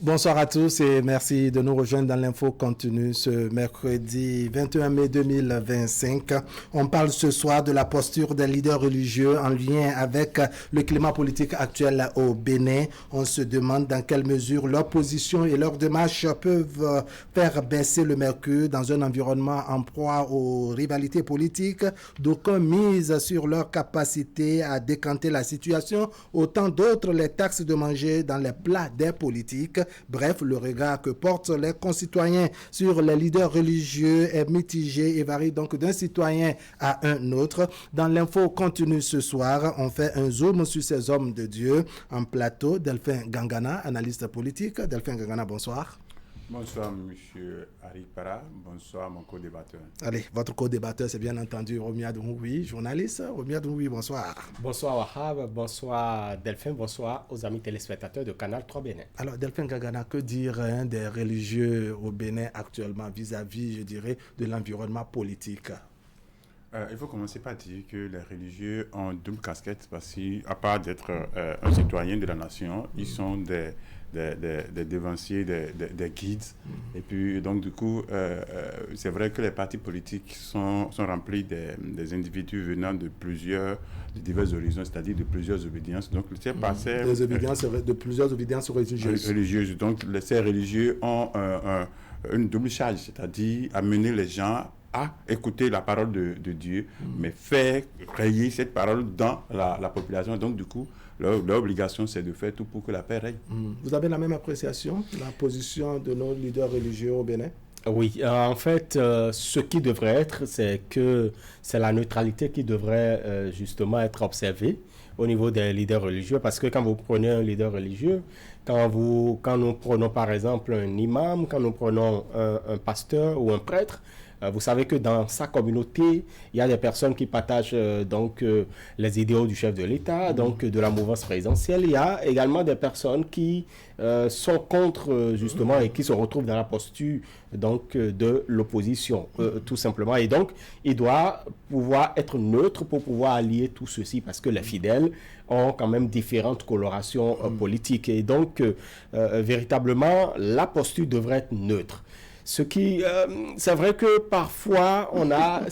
Bonsoir à tous et merci de nous rejoindre dans l'info continue ce mercredi 21 mai 2025. On parle ce soir de la posture des leaders religieux en lien avec le climat politique actuel au Bénin. On se demande dans quelle mesure leur position et leurs démarches peuvent faire baisser le mercure dans un environnement en proie aux rivalités politiques. D'aucuns misent sur leur capacité à décanter la situation, autant d'autres les taxent de manger dans les plats des politiques. Bref, le regard que portent les concitoyens sur les leaders religieux est mitigé et varie donc d'un citoyen à un autre. Dans l'info continue ce soir, on fait un zoom sur ces hommes de Dieu. En plateau, Delphin Gangana, analyste politique. Delphin Gangana, bonsoir. Bonsoir, monsieur Haripara. Bonsoir, mon co-débatteur. Allez, votre co-débatteur, c'est bien entendu Romia Doumoui, journaliste. Romia Doumoui, bonsoir. Bonsoir, Wahab. Bonsoir, Delphin. Bonsoir aux amis téléspectateurs de Canal 3 Bénin. Alors, Delphin Gangana, que dire des religieux au Bénin actuellement vis-à-vis, je dirais, de l'environnement politique? Il faut commencer par dire que les religieux ont double casquette parce qu'à part d'être un citoyen de la nation, ils sont des devanciers, des guides. Et puis, donc, du coup, c'est vrai que les partis politiques sont remplis des individus venant de divers horizons, c'est-à-dire de plusieurs obédiences. Donc, c'est passé... Des obédiences, de plusieurs obédiences religieuses. Donc, ces religieux ont une double charge, c'est-à-dire amener les gens à écouter la parole de Dieu, mais faire rayer cette parole dans la population. Donc, du coup, leur obligation, c'est de faire tout pour que la paix règne. Vous avez la même appréciation, la position de nos leaders religieux au Bénin? Oui, en fait, ce qui devrait être, c'est que c'est la neutralité qui devrait justement être observée au niveau des leaders religieux, parce que quand vous prenez un leader religieux, quand nous prenons par exemple un imam, quand nous prenons un pasteur ou un prêtre, vous savez que dans sa communauté, il y a des personnes qui partagent les idéaux du chef de l'État, donc de la mouvance présidentielle. Il y a également des personnes qui sont contre justement et qui se retrouvent dans la posture de l'opposition, tout simplement. Et donc, il doit pouvoir être neutre pour pouvoir allier tout ceci, parce que les fidèles ont quand même différentes colorations politiques. Et donc, véritablement, la posture devrait être neutre. C'est vrai que parfois on a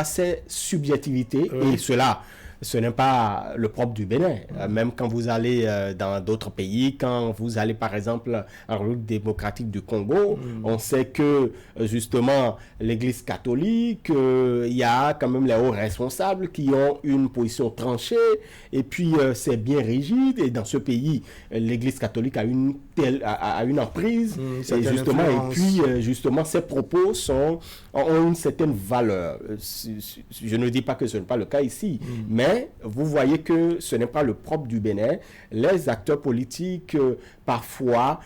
ces subjectivités, et cela, ce n'est pas le propre du Bénin. Même quand vous allez dans d'autres pays, quand vous allez par exemple en République démocratique du Congo, on sait que justement l'Église catholique, il y a quand même les hauts responsables qui ont une position tranchée, et puis c'est bien rigide, et dans ce pays, l'Église catholique a une emprise, et justement, et puis justement ces propos ont une certaine valeur. Je ne dis pas que ce n'est pas le cas ici, mais vous voyez que ce n'est pas le propre du Bénin. Les acteurs politiques parfois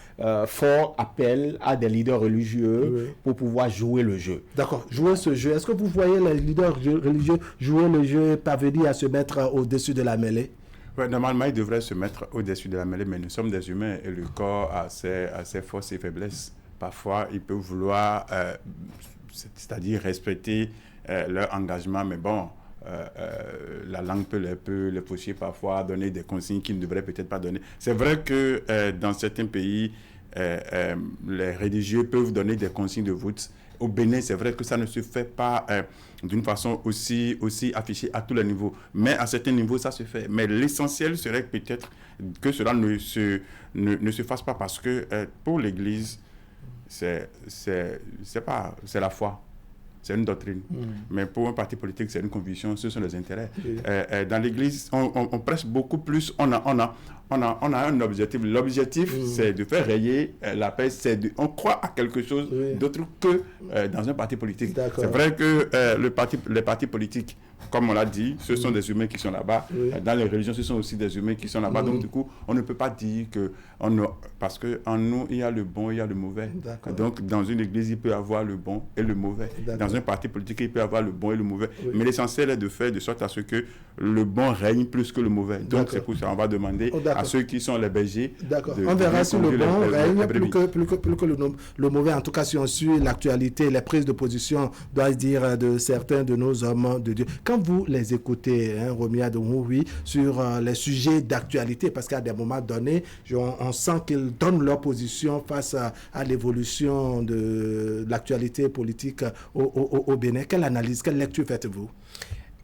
font appel à des leaders religieux pour pouvoir jouer le jeu. D'accord, jouer ce jeu. Est-ce que vous voyez les leaders religieux jouer le jeu et parvenir à se mettre au-dessus de la mêlée? Ouais, normalement, ils devraient se mettre au-dessus de la mêlée, mais nous sommes des humains et le corps a ses forces et faiblesses. Parfois, ils peuvent vouloir, c'est-à-dire respecter leur engagement, mais bon, la langue peut les pousser parfois à donner des consignes qu'ils ne devraient peut-être pas donner. C'est vrai que dans certains pays, les religieux peuvent donner des consignes de vote. Au Bénin, c'est vrai que ça ne se fait pas d'une façon aussi affichée à tous les niveaux. Mais à certains niveaux, ça se fait. Mais l'essentiel serait peut-être que cela ne se fasse pas, parce que pour l'Église, c'est la foi. C'est une doctrine. Mais pour un parti politique, c'est une conviction, ce sont les intérêts. Dans l'Église, on presse beaucoup plus, on a un objectif. L'objectif, c'est de faire rayer la paix. On croit à quelque chose d'autre que dans un parti politique. C'est vrai que les partis politiques, comme on l'a dit, ce sont des humains qui sont là-bas. Dans les religions, ce sont aussi des humains qui sont là-bas. Donc, du coup, on ne peut pas dire que... parce qu'en nous, il y a le bon, il y a le mauvais. Donc, dans une église, il peut y avoir le bon et le mauvais. Dans un parti politique, il peut y avoir le bon et le mauvais. Mais l'essentiel est de faire de sorte à ce que le bon règne plus que le mauvais. Donc, c'est pour ça qu'on va demander à ceux qui sont les bergers... On verra si le bon règne plus que le mauvais. En tout cas, si on suit l'actualité, les prises de position, doit dire, de certains de nos hommes de Dieu. quand vous les écoutez, Romy Adomou, sur les sujets d'actualité, parce qu'à des moments donnés, on sent qu'ils donnent leur position face à l'évolution de l'actualité politique au Bénin. Quelle analyse, quelle lecture faites-vous?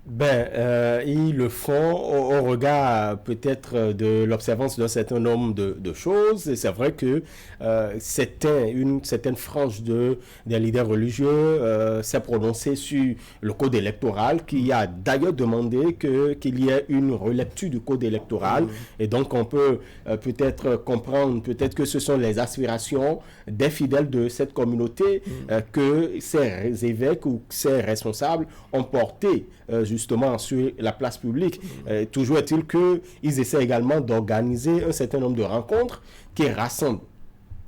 Ils le font au regard peut-être de l'observance d'un certain nombre de choses. Et c'est vrai que c'était une certaine frange des leaders religieux s'est prononcée sur le code électoral, qui a d'ailleurs demandé qu'il y ait une relecture du code électoral. Et donc on peut peut-être comprendre peut-être que ce sont les aspirations des fidèles de cette communauté que ces évêques ou ces responsables ont porté justement sur la place publique. Toujours est-il qu'ils essaient également d'organiser un certain nombre de rencontres qui rassemblent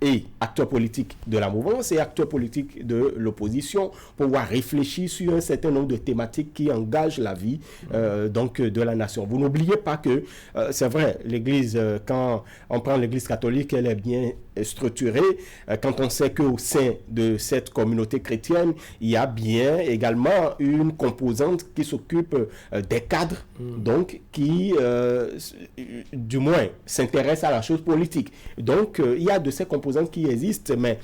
et acteurs politiques de la mouvance et acteurs politiques de l'opposition pour pouvoir réfléchir sur un certain nombre de thématiques qui engagent la vie donc de la nation. Vous n'oubliez pas que c'est vrai, l'Église, quand on prend l'Église catholique, elle est bien structurée. Quand on sait qu'au sein de cette communauté chrétienne, il y a bien également une composante qui s'occupe des cadres, donc qui, du moins, s'intéresse à la chose politique. Donc, il y a de ces composantes qui existent, mais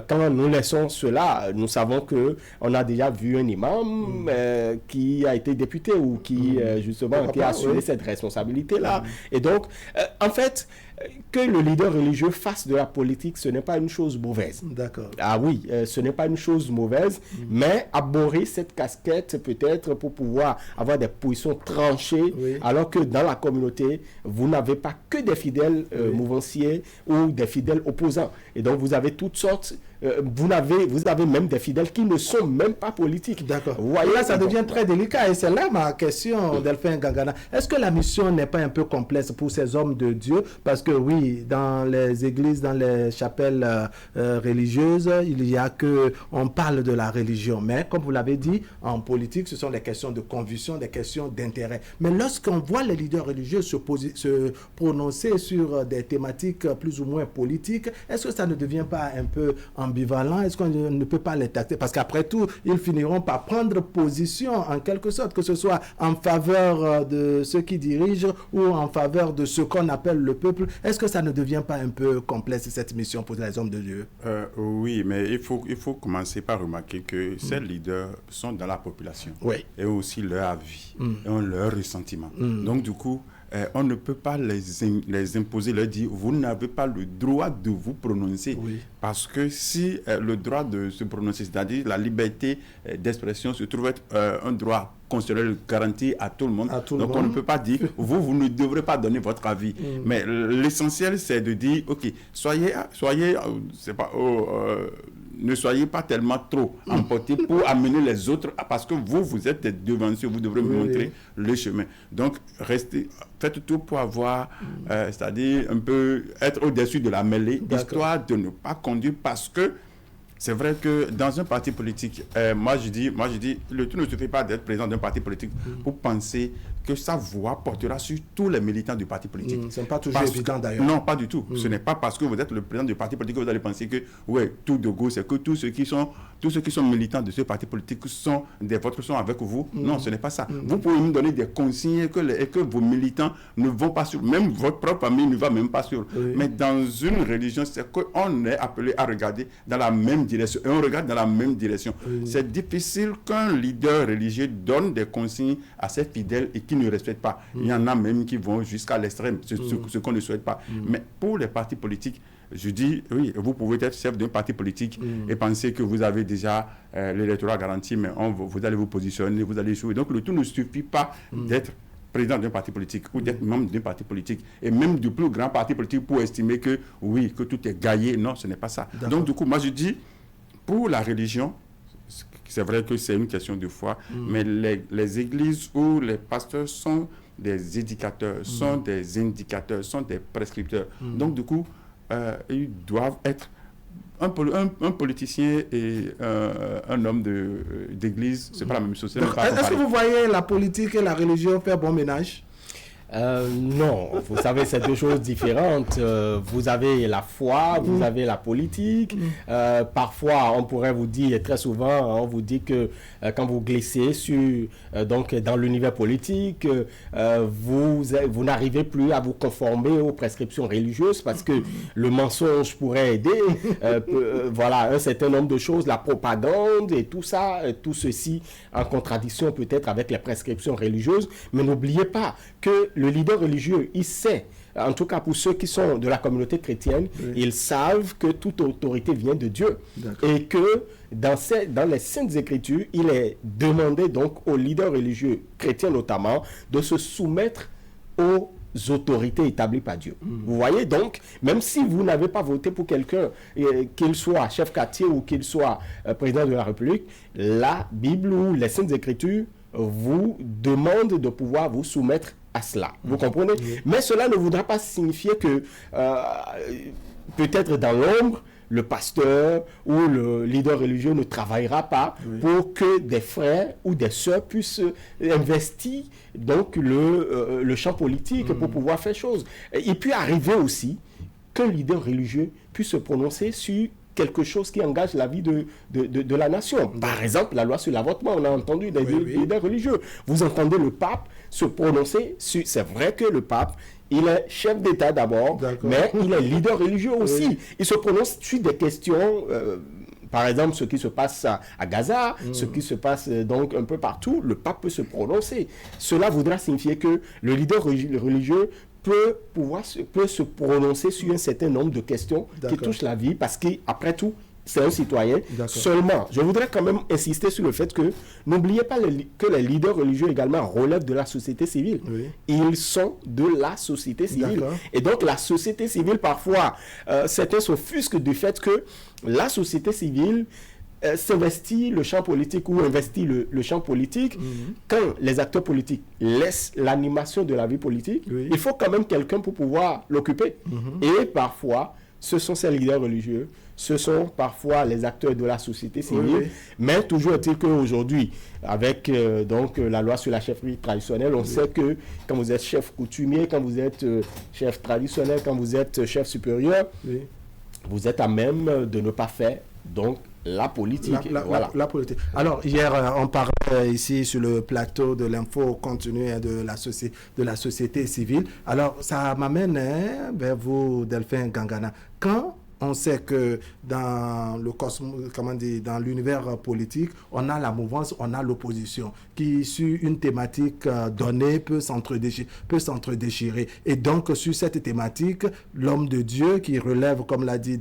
quand nous laissons cela, nous savons qu'on a déjà vu un imam qui a été député ou qui, justement, qui a assumé cette responsabilité-là. Et donc, en fait, que le leader religieux fasse de la politique, ce n'est pas une chose mauvaise. D'accord. Ah oui, ce n'est pas une chose mauvaise, mais abhorrer cette casquette peut-être pour pouvoir avoir des positions tranchées, alors que dans la communauté, vous n'avez pas que des fidèles mouvanciers ou des fidèles opposants. Et donc, vous avez toutes sortes... vous avez même des fidèles qui ne sont même pas politiques. D'accord. Là, ça devient très délicat. Et c'est là ma question, Delphin Gangana. Est-ce que la mission n'est pas un peu complexe pour ces hommes de Dieu? Parce que oui, dans les églises, dans les chapelles religieuses, il y a que on parle de la religion. Mais comme vous l'avez dit, en politique, ce sont des questions de conviction, des questions d'intérêt. Mais lorsqu'on voit les leaders religieux se prononcer sur des thématiques plus ou moins politiques, est-ce que ça ne devient pas un peu ambivalent? Est-ce qu'on ne peut pas les tacter? Parce qu'après tout, ils finiront par prendre position en quelque sorte, que ce soit en faveur de ceux qui dirigent ou en faveur de ce qu'on appelle le peuple. Est-ce que ça ne devient pas un peu complexe, cette mission pour les hommes de Dieu? Oui, mais il faut commencer par remarquer que ces leaders sont dans la population. Oui. Et aussi leur avis, et ont leur ressentiment. Donc du coup, on ne peut pas les imposer, leur dire, vous n'avez pas le droit de vous prononcer. Oui. Parce que si le droit de se prononcer, c'est-à-dire la liberté d'expression, se trouve être un droit constitutionnel garanti à tout le monde. Donc on ne peut pas dire, vous ne devrez pas donner votre avis. Mais l'essentiel, c'est de dire, ok, soyez c'est pas... ne soyez pas tellement trop emportés pour amener les autres, parce que vous êtes des devanciers, vous devrez montrer le chemin. Donc, faites tout pour avoir, c'est-à-dire un peu être au-dessus de la mêlée, histoire de ne pas conduire, parce que c'est vrai que dans un parti politique, moi je dis, le tout ne suffit pas d'être président d'un parti politique pour penser que sa voix portera sur tous les militants du parti politique. Ce n'est pas toujours évident d'ailleurs. Non, pas du tout. Ce n'est pas parce que vous êtes le président du parti politique que vous allez penser que tout de go, c'est que tous ceux qui sont militants de ce parti politique sont des vôtres, sont avec vous. Non, ce n'est pas ça. Vous pouvez me donner des consignes que vos militants ne vont pas sur. Même votre propre famille ne va même pas sur. Mais dans une religion, c'est qu'on est appelé à regarder dans la même direction. Et on regarde dans la même direction. C'est difficile qu'un leader religieux donne des consignes à ses fidèles et qui ne respectent pas. Il y en a même qui vont jusqu'à l'extrême, ce qu'on ne souhaite pas. Mais pour les partis politiques, je dis, oui, vous pouvez être chef d'un parti politique et penser que vous avez déjà l'électorat garanti, mais vous allez vous positionner, vous allez jouer. Donc le tout ne suffit pas d'être président d'un parti politique ou d'être membre d'un parti politique et même du plus grand parti politique pour estimer que oui, que tout est gaillé. Non, ce n'est pas ça. Donc du coup, moi je dis, pour la religion, c'est vrai que c'est une question de foi, mais les églises ou les pasteurs sont des éducateurs, sont des indicateurs, sont des prescripteurs. Donc, du coup, ils doivent être un politicien et un homme d'église, c'est pas la même chose. Est-ce que vous voyez la politique et la religion faire bon ménage? Non, vous savez, c'est deux choses différentes. Vous avez la foi, vous avez la politique. Parfois, on pourrait vous dire, et très souvent, on vous dit que quand vous glissez donc dans l'univers politique, vous n'arrivez plus à vous conformer aux prescriptions religieuses parce que le mensonge pourrait aider. Voilà, un certain nombre de choses, la propagande et tout ça, tout ceci en contradiction peut-être avec les prescriptions religieuses. Mais n'oubliez pas que le leader religieux, il sait, en tout cas pour ceux qui sont de la communauté chrétienne, ils savent que toute autorité vient de Dieu. Et que dans les Saintes Écritures, il est demandé donc aux leaders religieux, chrétiens notamment, de se soumettre aux autorités établies par Dieu. Vous voyez donc, même si vous n'avez pas voté pour quelqu'un, qu'il soit chef quartier ou qu'il soit président de la République, la Bible ou les Saintes Écritures vous demande de pouvoir vous soumettre à cela. Vous comprenez? Mais cela ne voudra pas signifier que peut-être dans l'ombre, le pasteur ou le leader religieux ne travaillera pas pour que des frères ou des sœurs puissent investir donc le champ politique pour pouvoir faire chose. Il peut arriver aussi qu'un leader religieux puisse se prononcer sur quelque chose qui engage la vie de la nation. Par exemple, la loi sur l'avortement, on a entendu des leaders religieux. Vous entendez le pape se prononcer sur... C'est vrai que le pape, il est chef d'État d'abord, mais il est leader religieux aussi. Il se prononce sur des questions... par exemple, ce qui se passe à Gaza, ce qui se passe donc un peu partout, le pape peut se prononcer. Cela voudra signifier que le leader religieux peut se prononcer sur un certain nombre de questions qui touchent la vie, parce qu'après tout, c'est un citoyen. Seulement, je voudrais quand même insister sur le fait que n'oubliez pas que les leaders religieux également relèvent de la société civile. Ils sont de la société civile. Et donc, la société civile, parfois, certains s'offusquent du fait que la société civile s'investit le champ politique ou investit le champ politique. Quand les acteurs politiques laissent l'animation de la vie politique, il faut quand même quelqu'un pour pouvoir l'occuper. Et parfois, ce sont ces leaders religieux, ce sont parfois les acteurs de la société civile, mais toujours est-il qu'aujourd'hui, avec donc la loi sur la chefferie traditionnelle, on sait que quand vous êtes chef coutumier, quand vous êtes chef traditionnel, quand vous êtes chef supérieur, vous êtes à même de ne pas faire donc la politique. La politique. Alors, hier, on parlait ici sur le plateau de l'info continue de la société civile. Alors, ça m'amène vers vous, Delphin Gangana. Quand on sait que dans dans l'univers politique, on a la mouvance, on a l'opposition, qui sur une thématique donnée peut s'entre-déchirer. Et donc, sur cette thématique, l'homme de Dieu qui relève, comme l'a dit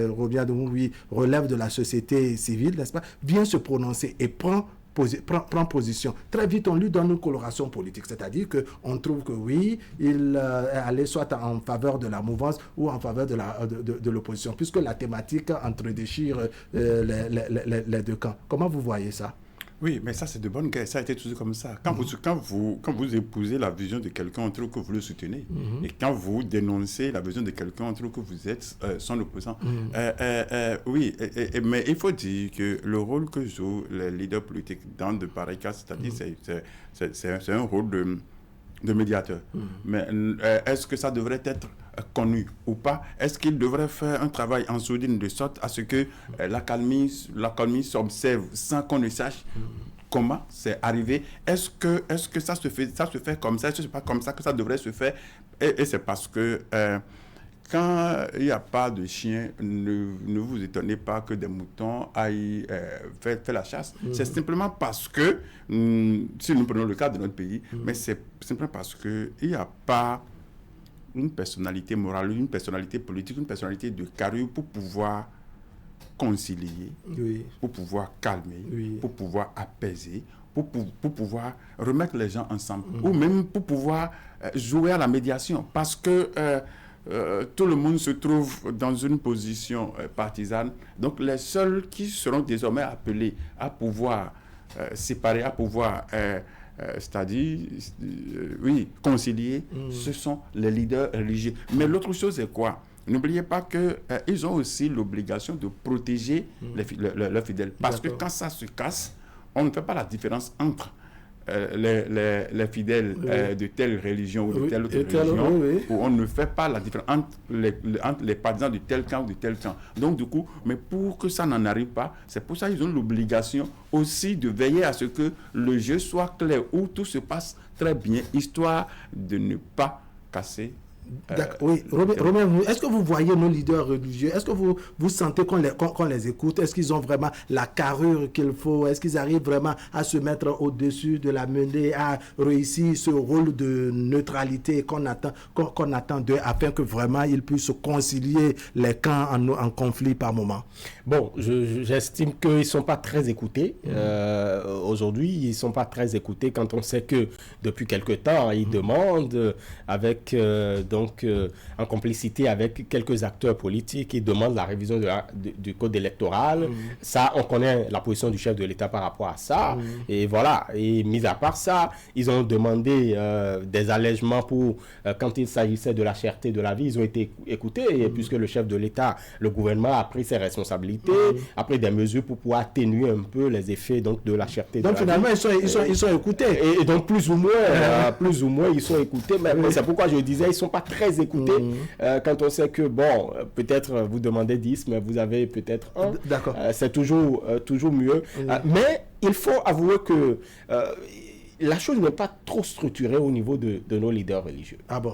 Robien de Mouy, relève de la société civile, n'est-ce pas, vient se prononcer et prend position. Très vite, on lui donne une coloration politique, c'est-à-dire qu'on trouve que oui, il allait soit en faveur de la mouvance ou en faveur de l'opposition, puisque la thématique entre-déchire les deux camps. Comment vous voyez ça? Oui, mais ça, c'est de bonne guerre. Ça a été toujours comme ça. Quand vous épousez la vision de quelqu'un, on trouve que vous le soutenez. Et quand vous dénoncez la vision de quelqu'un, on trouve que vous êtes son opposant. Oui, mais il faut dire que le rôle que jouent les leaders politiques dans de pareils cas, c'est-à-dire c'est un rôle de médiateur. Mais est-ce que ça devrait être connu ou pas? Est-ce qu'il devrait faire un travail en sourdine de sorte à ce que l'accalmie s'observe sans qu'on ne sache comment c'est arrivé? Est-ce que ça se fait comme ça? Est-ce que c'est pas comme ça que ça devrait se faire? Et c'est parce que quand il n'y a pas de chien, ne vous étonnez pas que des moutons aillent faire la chasse. C'est simplement parce que, si nous prenons le cas de notre pays, mais c'est simplement parce qu'il n'y a pas une personnalité morale, une personnalité politique, une personnalité de carrure pour pouvoir concilier, pour pouvoir calmer, pour pouvoir apaiser, pour pouvoir remettre les gens ensemble, ou même pour pouvoir jouer à la médiation. Parce que tout le monde se trouve dans une position partisane. Donc les seuls qui seront désormais appelés à pouvoir séparer, à pouvoir c'est-à-dire concilier, ce sont les leaders religieux. Mais l'autre chose c'est quoi? N'oubliez pas qu'ils ont aussi l'obligation de protéger leurs fidèles. Parce que quand ça se casse, on ne fait pas la différence entre les fidèles de telle religion ou de telle autre religion, où on ne fait pas la différence entre les partisans de tel camp ou de tel camp. Donc du coup, mais pour que ça n'en arrive pas, c'est pour ça qu'ils ont l'obligation aussi de veiller à ce que le jeu soit clair, où tout se passe très bien, histoire de ne pas casser. Oui, Romain, est-ce que vous voyez nos leaders religieux? Est-ce que vous sentez qu'on les écoute? Est-ce qu'ils ont vraiment la carrure qu'il faut? Est-ce qu'ils arrivent vraiment à se mettre au-dessus de la mêlée, à réussir ce rôle de neutralité qu'on attend d'eux, afin que vraiment ils puissent concilier les camps en conflit par moment? Bon, j'estime qu'ils ne sont pas très écoutés. Aujourd'hui, ils ne sont pas très écoutés quand on sait que depuis quelque temps, ils demandent avec... en complicité avec quelques acteurs politiques, ils demandent la révision du code électoral. Ça, on connaît la position du chef de l'État par rapport à ça. Et voilà. Et mis à part ça, ils ont demandé des allègements pour, quand il s'agissait de la cherté de la vie, ils ont été écoutés, puisque le chef de l'État, le gouvernement a pris ses responsabilités, a pris des mesures pour pouvoir atténuer un peu les effets donc, de la cherté de la vie. Donc finalement, ils sont écoutés. Et donc plus ou moins, ils sont écoutés. Mais c'est pourquoi je disais, ils ne sont pas très écoutés quand on sait que, bon, peut-être vous demandez 10, mais vous avez peut-être 1. D'accord. C'est toujours mieux. Mais il faut avouer que la chose n'est pas trop structurée au niveau de nos leaders religieux. Ah bon?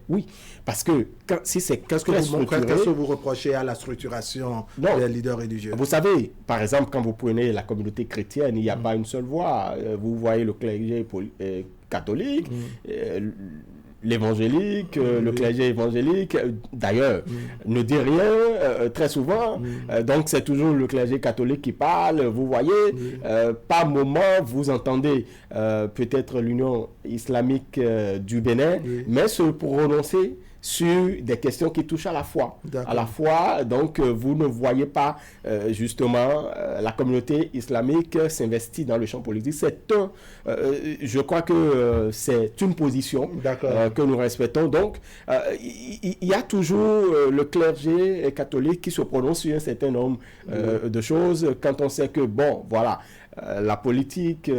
Oui, parce que si c'est qu'est-ce que vous reprochez à la structuration des leaders religieux? Vous savez, par exemple, quand vous prenez la communauté chrétienne, il n'y a pas une seule voix. Vous voyez le clergé catholique, l'évangélique, le clergé évangélique, d'ailleurs, ne dit rien très souvent. Donc, c'est toujours le clergé catholique qui parle. Vous voyez, par moment, vous entendez peut-être l'Union islamique du Bénin, mais se prononcer sur des questions qui touchent à la foi. À la foi, donc, vous ne voyez pas, justement, la communauté islamique s'investir dans le champ politique. Je crois que c'est une position que nous respectons. Donc, il y a toujours le clergé catholique qui se prononce sur un certain nombre de choses quand on sait que, bon, voilà, la politique,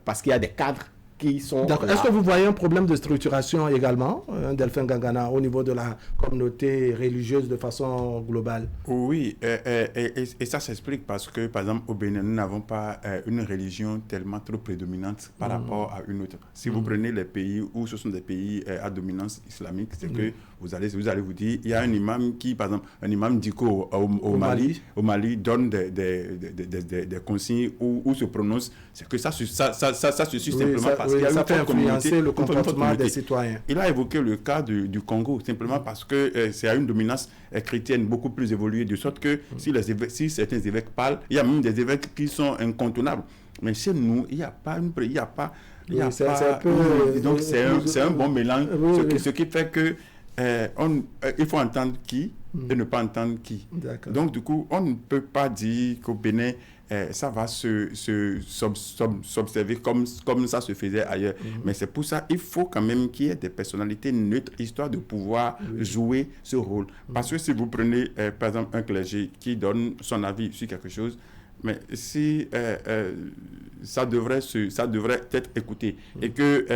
parce qu'il y a des cadres qui sont... D'accord. Est-ce que vous voyez un problème de structuration également, Delphin Gangana, au niveau de la communauté religieuse de façon globale? Oui, et ça s'explique parce que, par exemple, au Bénin, nous n'avons pas une religion tellement trop prédominante par rapport à une autre. Si vous prenez les pays où ce sont des pays à dominance islamique, c'est que vous allez vous dire, il y a un imam qui, par exemple, un imam d'Iko au Mali donne des consignes ou se prononce, c'est que ça se suit simplement parce qu'il y a une fait influencer le comportement des citoyens. Il a évoqué le cas du Congo, simplement parce que c'est à une dominance chrétienne beaucoup plus évoluée, de sorte que si certains évêques parlent, il y a même des évêques qui sont incontournables. Mais chez nous, il n'y a pas une... Donc c'est un bon mélange, ce qui fait que il faut entendre qui et ne pas entendre qui. Donc du coup, on ne peut pas dire qu'au Bénin, ça va s'observer comme ça se faisait ailleurs. Mais c'est pour ça qu'il faut quand même qu'il y ait des personnalités neutres, histoire de pouvoir jouer ce rôle. Parce que si vous prenez, par exemple, un clergé qui donne son avis sur quelque chose, mais si ça devrait être écouté et que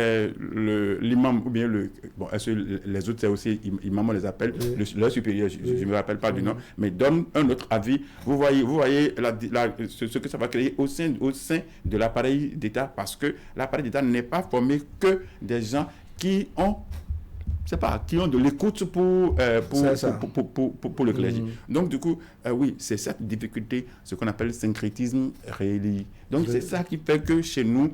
l'imam ou bien les autres, c'est aussi imam, on les appelle, leur supérieur, je ne me rappelle pas du nom, mais donne un autre avis. Vous voyez ce que ça va créer au sein de l'appareil d'État, parce que l'appareil d'État n'est pas formé que des gens qui ont de l'écoute pour le clergé. Donc, du coup, oui, c'est cette difficulté, ce qu'on appelle le syncrétisme religieux. Donc, c'est ça qui fait que chez nous,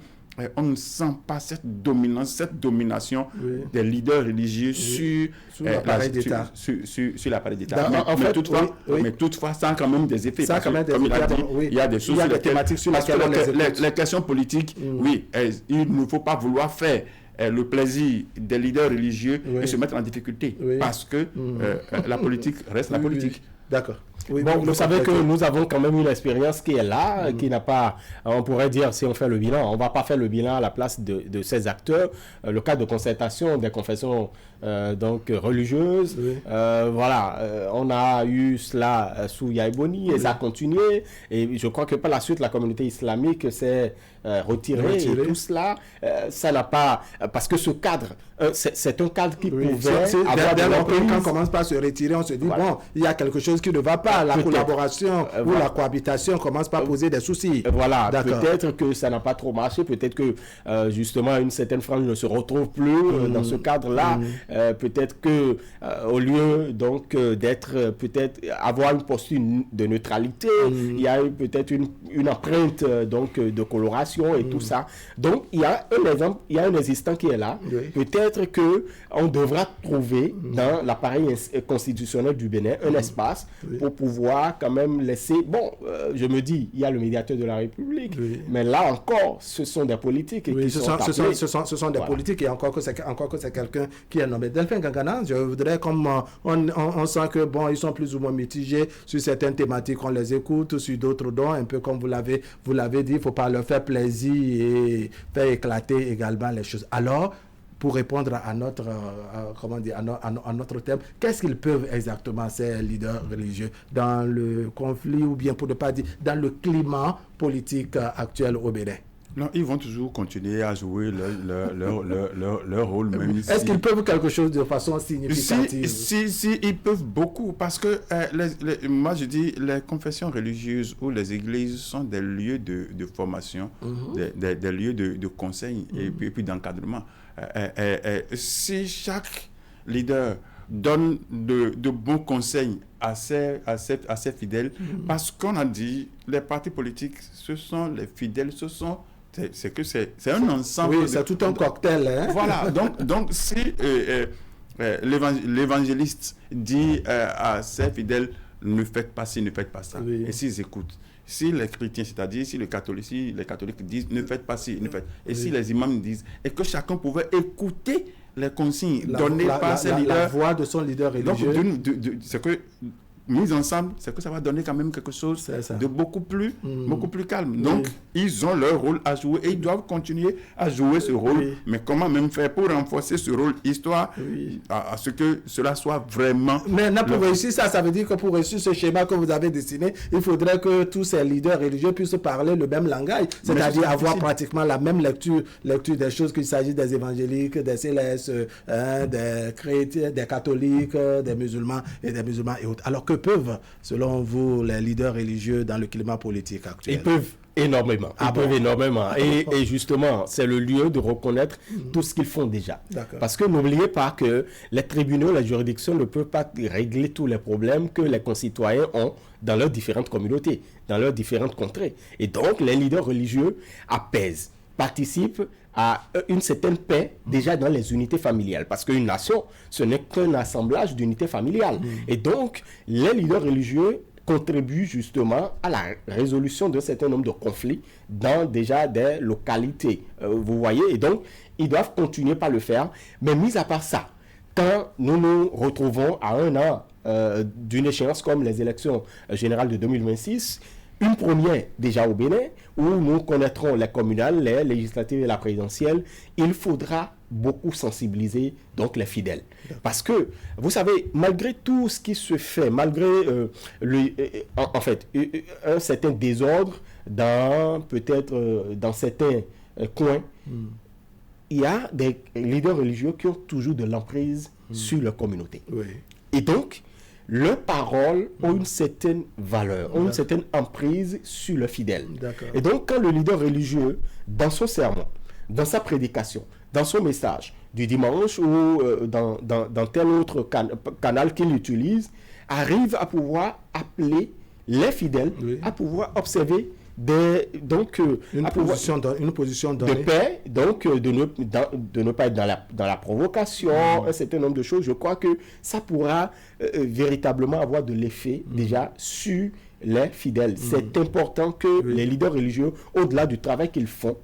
on ne sent pas cette domination des leaders religieux sur l'appareil d'État. Sur l'appareil d'État. Mais toutefois, ça a quand même des effets. Comme il a dit, il y a des choses, thématiques sur lesquelles on les écoute. Les questions politiques, oui, il ne faut pas vouloir faire le plaisir des leaders religieux et se mettre en difficulté parce que la politique reste la politique. D'accord. Oui, bon, vous savez que nous avons quand même une expérience qui est là, qui n'a pas, on pourrait dire, si on fait le bilan, on ne va pas faire le bilan à la place de ces acteurs. Le cadre de concertation des confessions donc religieuses, voilà, on a eu cela sous Yaïboni et ça a continué. Et je crois que par la suite, la communauté islamique s'est retirée et tout cela, ça n'a pas, parce que ce cadre, c'est un cadre qui pouvait avoir quand on commence par se retirer, on se dit, bon, il y a quelque chose qui ne va pas. La collaboration ou la cohabitation commence par poser des soucis. Voilà, peut-être que ça n'a pas trop marché, peut-être que justement une certaine frange ne se retrouve plus dans ce cadre-là. Peut-être que au lieu donc d'être, peut-être avoir une posture de neutralité, il y a peut-être une empreinte donc de coloration et tout ça. Donc il y a un exemple, il y a un existant qui est là. Peut-être que on devra trouver dans l'appareil constitutionnel du Bénin un espace pour pouvoir quand même laisser... Bon, je me dis, il y a le médiateur de la République, mais là encore, ce sont des politiques qui sont appelés. Ce sont des politiques et encore que c'est quelqu'un qui est nommé. Delphin Gangana, je voudrais, comme on sent que, bon, ils sont plus ou moins mitigés sur certaines thématiques, on les écoute, sur d'autres dons, un peu comme vous l'avez dit, il ne faut pas leur faire plaisir et faire éclater également les choses. Alors, pour répondre à notre, à notre thème, qu'est-ce qu'ils peuvent exactement, ces leaders religieux, dans le conflit, ou bien pour ne pas dire, dans le climat politique actuel au Bénin? Non, ils vont toujours continuer à jouer leur rôle. Même Est-ce qu'ils peuvent quelque chose de façon significative? Si, ils peuvent beaucoup, parce que moi je dis, les confessions religieuses ou les églises sont des lieux de formation, des lieux de conseil et puis d'encadrement. Si chaque leader donne de bons conseils à ses fidèles, parce qu'on a dit, les partis politiques, ce sont les fidèles, c'est un ensemble. Oui, c'est tout un cocktail. Hein? Voilà, donc si l'évangéliste dit à ses fidèles, ne faites pas ci, ne faites pas ça, et s'ils écoutent, si les chrétiens, c'est-à-dire si les catholiques disent ne faites pas ci, ne faites, et si les imams disent, et que chacun pouvait écouter les consignes données par ses leaders, la voix de son leader religieux. Donc, c'est que mis ensemble, c'est que ça va donner quand même quelque chose de beaucoup plus calme. Donc, ils ont leur rôle à jouer et ils doivent continuer à jouer ce rôle. Mais comment même faire pour renforcer ce rôle, histoire à ce que cela soit vraiment... Mais pour réussir ça veut dire que pour réussir ce schéma que vous avez dessiné, il faudrait que tous ces leaders religieux puissent parler le même langage, c'est-à-dire avoir pratiquement la même lecture des choses, qu'il s'agisse des évangéliques, des célestes, des chrétiens, des catholiques, des musulmans et autres. Alors que peuvent, selon vous, les leaders religieux dans le climat politique actuel? Ils peuvent énormément. Et justement, c'est le lieu de reconnaître tout ce qu'ils font déjà. Parce que n'oubliez pas que les tribunaux, les juridictions ne peuvent pas régler tous les problèmes que les concitoyens ont dans leurs différentes communautés, dans leurs différentes contrées. Et donc, les leaders religieux apaisent, participent à une certaine paix déjà dans les unités familiales. Parce qu'une nation, ce n'est qu'un assemblage d'unités familiales. Et donc, les leaders religieux contribuent justement à la résolution d'un certain nombre de conflits dans déjà des localités. Vous voyez, et donc, ils doivent continuer par le faire. Mais mis à part ça, quand nous nous retrouvons à un an d'une échéance comme les élections générales de 2026, une première déjà au Bénin, où nous connaîtrons les communales, les législatives et la présidentielle, il faudra beaucoup sensibiliser donc les fidèles. Parce que, vous savez, malgré tout ce qui se fait, malgré un certain désordre peut-être dans certains coins, il y a des leaders religieux qui ont toujours de l'emprise sur leur communauté. Et donc, leurs paroles ont une certaine valeur, ont une certaine emprise sur le fidèle. Et donc, quand le leader religieux, dans son sermon, dans sa prédication, dans son message du dimanche ou dans tel autre canal qu'il utilise, arrive à pouvoir appeler les fidèles à pouvoir observer une position de paix, donc de ne pas être dans la provocation, un certain nombre de choses. Je crois que ça pourra véritablement avoir de l'effet déjà sur les fidèles. C'est important que les leaders religieux, au-delà du travail qu'ils font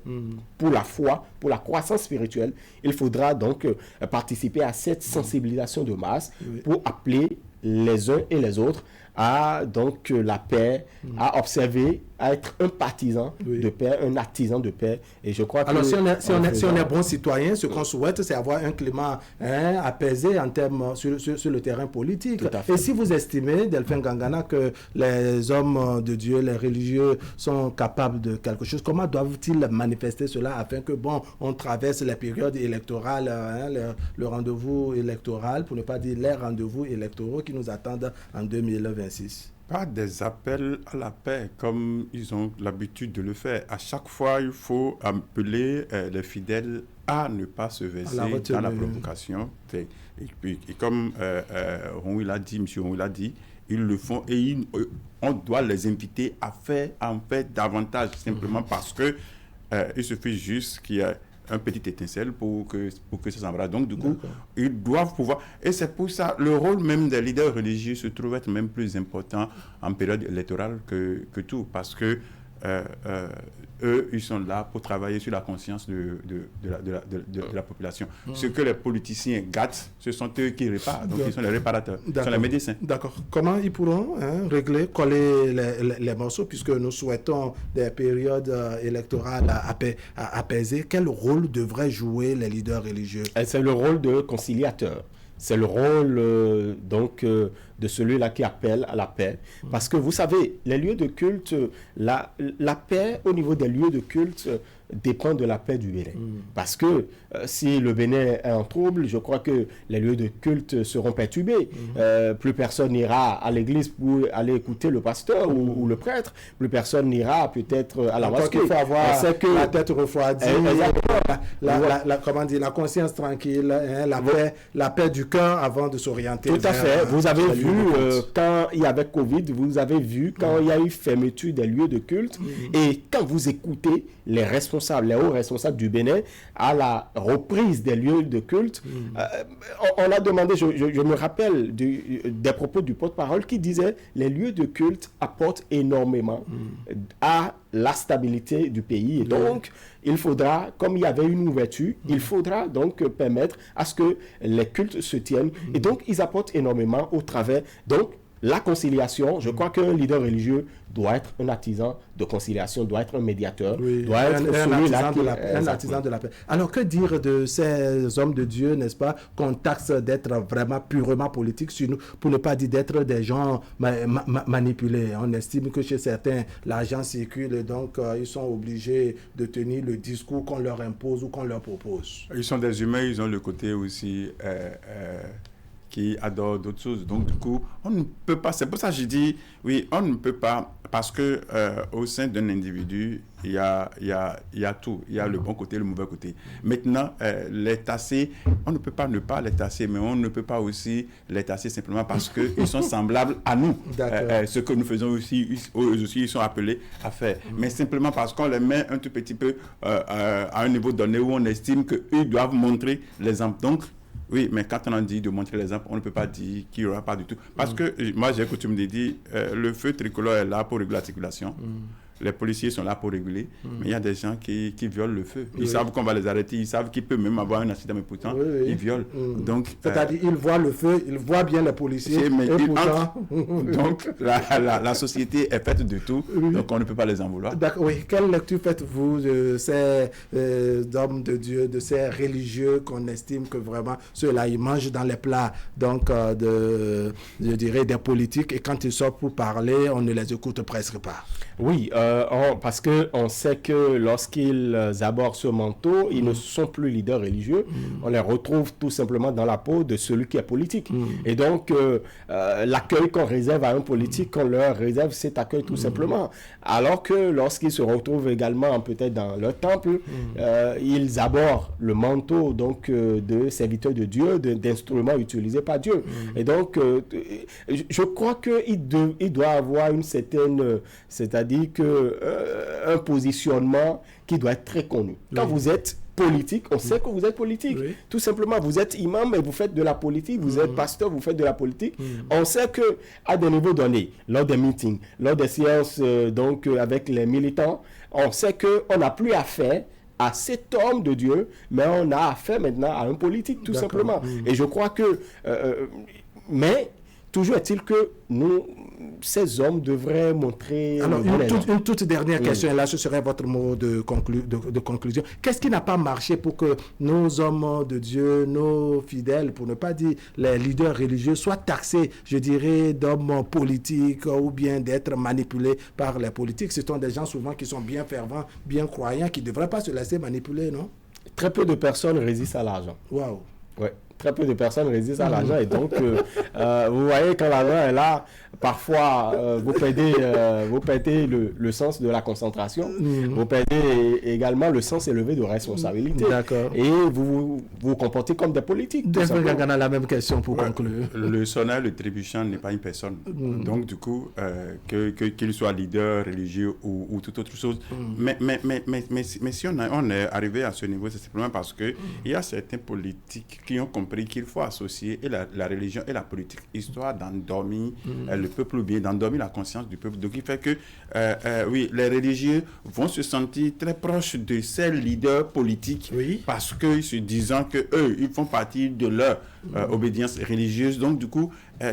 pour la foi, pour la croissance spirituelle, il faudra donc participer à cette sensibilisation de masse pour appeler les uns et les autres à donc la paix, à observer, à être un partisan de paix, un artisan de paix. Et je crois alors, que... si on est bon citoyen, ce qu'on souhaite, c'est avoir un climat apaisé en termes sur le terrain politique. Et si vous estimez, Delphin Gangana, que les hommes de Dieu, les religieux sont capables de quelque chose, comment doivent-ils manifester cela afin que, on traverse les périodes électorales, le rendez-vous électoral, pour ne pas dire les rendez-vous électoraux qui nous attendent en 2026? Pas des appels à la paix comme ils ont l'habitude de le faire. À chaque fois, il faut appeler les fidèles à ne pas se verser dans la provocation. Et comme M. Ronwi l'a dit, ils le font et on doit les inviter à faire davantage, simplement parce que il suffit juste qu'il y ait un petit étincelle pour que ça s'embrase. Donc, du coup, ils doivent pouvoir... Et c'est pour ça, le rôle même des leaders religieux se trouve être même plus important en période électorale que tout. Parce que eux, ils sont là pour travailler sur la conscience de la population. Ce que les politiciens gâtent, ce sont eux qui réparent. Donc, ils sont les réparateurs, ils sont les médecins. D'accord. Comment ils pourront coller les morceaux, puisque nous souhaitons des périodes électorales apaisées? Quel rôle devraient jouer les leaders religieux? C'est le rôle de conciliateur. C'est le rôle de celui-là qui appelle à la paix. Parce que vous savez, les lieux de culte, la paix au niveau des lieux de culte dépend de la paix du Bénin. Parce que si le Bénin est en trouble, je crois que les lieux de culte seront perturbés. Plus personne n'ira à l'église pour aller écouter le pasteur ou le prêtre. Plus personne n'ira peut-être à la mosquée. Il faut avoir la tête refroidie, la conscience tranquille, la paix du cœur avant de s'orienter. Tout à fait. Vous avez vu, quand il y avait Covid, vous avez vu quand il y a eu fermeture des lieux de culte, et quand vous écoutez les hauts responsables du Bénin à la reprise des lieux de culte, on a demandé, je me rappelle des propos du porte-parole qui disait les lieux de culte apportent énormément à la stabilité du pays. Et donc, il faudra, comme il y avait une ouverture, il faudra donc permettre à ce que les cultes se tiennent. Et donc, ils apportent énormément au travers. Donc, la conciliation, je crois qu'un leader religieux doit être un artisan de conciliation, doit être un médiateur, doit être un artisan de la paix. Alors, que dire de ces hommes de Dieu, n'est-ce pas, qu'on taxe d'être vraiment purement politiques, pour ne pas dire d'être des gens manipulés? On estime que chez certains, l'argent circule et donc ils sont obligés de tenir le discours qu'on leur impose ou qu'on leur propose. Ils sont des humains, ils ont le côté aussi... qui adorent d'autres choses. Donc, du coup, on ne peut pas... C'est pour ça que je dis, oui, on ne peut pas... Parce que au sein d'un individu, il y a tout. Il y a le bon côté et le mauvais côté. Maintenant, les tasser, on ne peut pas ne pas les tasser, mais on ne peut pas aussi les tasser simplement parce qu'ils sont semblables à nous. Ce que nous faisons aussi, eux aussi, ils sont appelés à faire. Mais simplement parce qu'on les met un tout petit peu à un niveau donné où on estime qu'eux doivent montrer l'exemple. Donc, oui, mais quand on a dit de montrer l'exemple, on ne peut pas dire qu'il n'y aura pas du tout. Parce que moi, j'ai coutume de dire, le feu tricolore est là pour réguler la circulation. Les policiers sont là pour réguler, mais il y a des gens qui violent le feu. Ils savent qu'on va les arrêter, ils savent qu'il peut même avoir un accident, mais pourtant, ils violent. Donc, c'est-à-dire, ils voient le feu, ils voient bien les policiers, mais pourtant... Donc, la société est faite de tout, donc on ne peut pas les en vouloir. D'accord, oui. Quelle lecture faites-vous de ces hommes de Dieu, de ces religieux qu'on estime que vraiment, ceux-là, ils mangent dans les plats, donc, je dirais, des politiques, et quand ils sortent pour parler, on ne les écoute presque pas? Oui, parce qu'on sait que lorsqu'ils abordent ce manteau, ils ne sont plus leaders religieux. On les retrouve tout simplement dans la peau de celui qui est politique. Et donc, l'accueil qu'on réserve à un politique, qu'on leur réserve cet accueil tout simplement. Alors que lorsqu'ils se retrouvent également peut-être dans leur temple, ils abordent le manteau donc, de serviteurs de Dieu, d'instruments utilisés par Dieu. Et donc, je crois qu'il doit avoir une certaine... C'est-à-dire un positionnement qui doit être très connu. Quand vous êtes politique, on sait que vous êtes politique. Tout simplement, vous êtes imam et vous faites de la politique, vous êtes pasteur, vous faites de la politique. On sait qu'à des niveaux donnés, lors des meetings, lors des séances donc, avec les militants, on sait qu'on n'a plus affaire à cet homme de Dieu, mais on a affaire maintenant à un politique, tout simplement. Et je crois que... mais Toujours est-il que ces hommes devraient montrer... Alors, une toute dernière question, et là, ce serait votre mot de conclusion. Qu'est-ce qui n'a pas marché pour que nos hommes de Dieu, nos fidèles, pour ne pas dire les leaders religieux, soient taxés, je dirais, d'hommes politiques ou bien d'être manipulés par les politiques? Ce sont des gens souvent qui sont bien fervents, bien croyants, qui ne devraient pas se laisser manipuler, non? Très peu de personnes résistent à l'argent. Waouh! Ouais. Très peu de personnes résistent à l'argent et donc vous voyez, quand l'argent est là, parfois vous perdez le sens de la concentration, vous perdez également le sens élevé de responsabilité. D'accord. Et vous vous comportez comme des politiques. Delphin Gangana, la même question pour conclure. Le sonneur, le trébuchant n'est pas une personne. Donc du coup, qu'il soit leader religieux ou toute autre chose. Mais si on est arrivé à ce niveau, c'est simplement parce qu'il y a certains politiques qui ont compris qu'il faut associer la religion et la politique, histoire d'endormir le peuple ou bien d'endormir la conscience du peuple. Donc il fait que, oui, les religieux vont se sentir très proches de ces leaders politiques parce qu'ils se disant qu'eux, ils font partie de leur obédience religieuse. Donc du coup,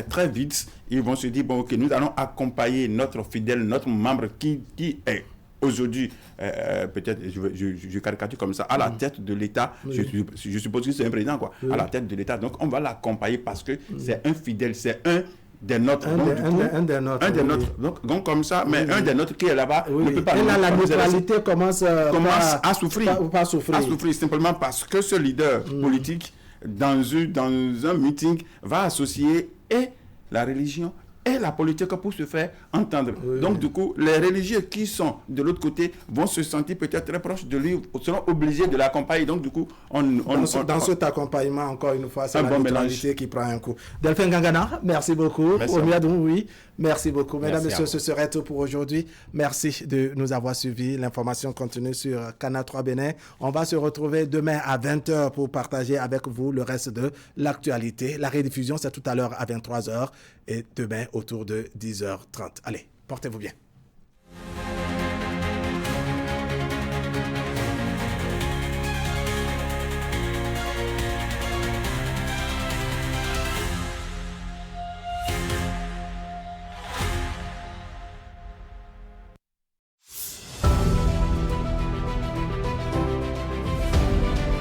très vite, ils vont se dire, bon, ok, nous allons accompagner notre fidèle, notre membre qui est aujourd'hui, peut-être, je caricature comme ça, à la tête de l'État, je suppose que c'est un président, quoi, à la tête de l'État. Donc, on va l'accompagner parce que c'est un fidèle, c'est un des nôtres. Un des nôtres. Donc, comme ça, mais un des nôtres qui est là-bas ne peut pas... Et là, la neutralité commence à souffrir. À souffrir, simplement parce que ce leader politique, dans un meeting, va associer et la religion et la politique pour se faire entendre. Donc, du coup, les religieux qui sont de l'autre côté vont se sentir peut-être très proches de lui, seront obligés de l'accompagner. Donc, du coup, dans cet accompagnement, encore une fois, c'est la neutralité qui prend un coup. Delphin Gangana, merci beaucoup. Merci beaucoup. Mesdames et messieurs, ce serait tout pour aujourd'hui. Merci de nous avoir suivis. L'information continue sur Canal 3 Bénin. On va se retrouver demain à 20h pour partager avec vous le reste de l'actualité. La rediffusion, c'est tout à l'heure à 23h et demain autour de 10h30. Allez, portez-vous bien.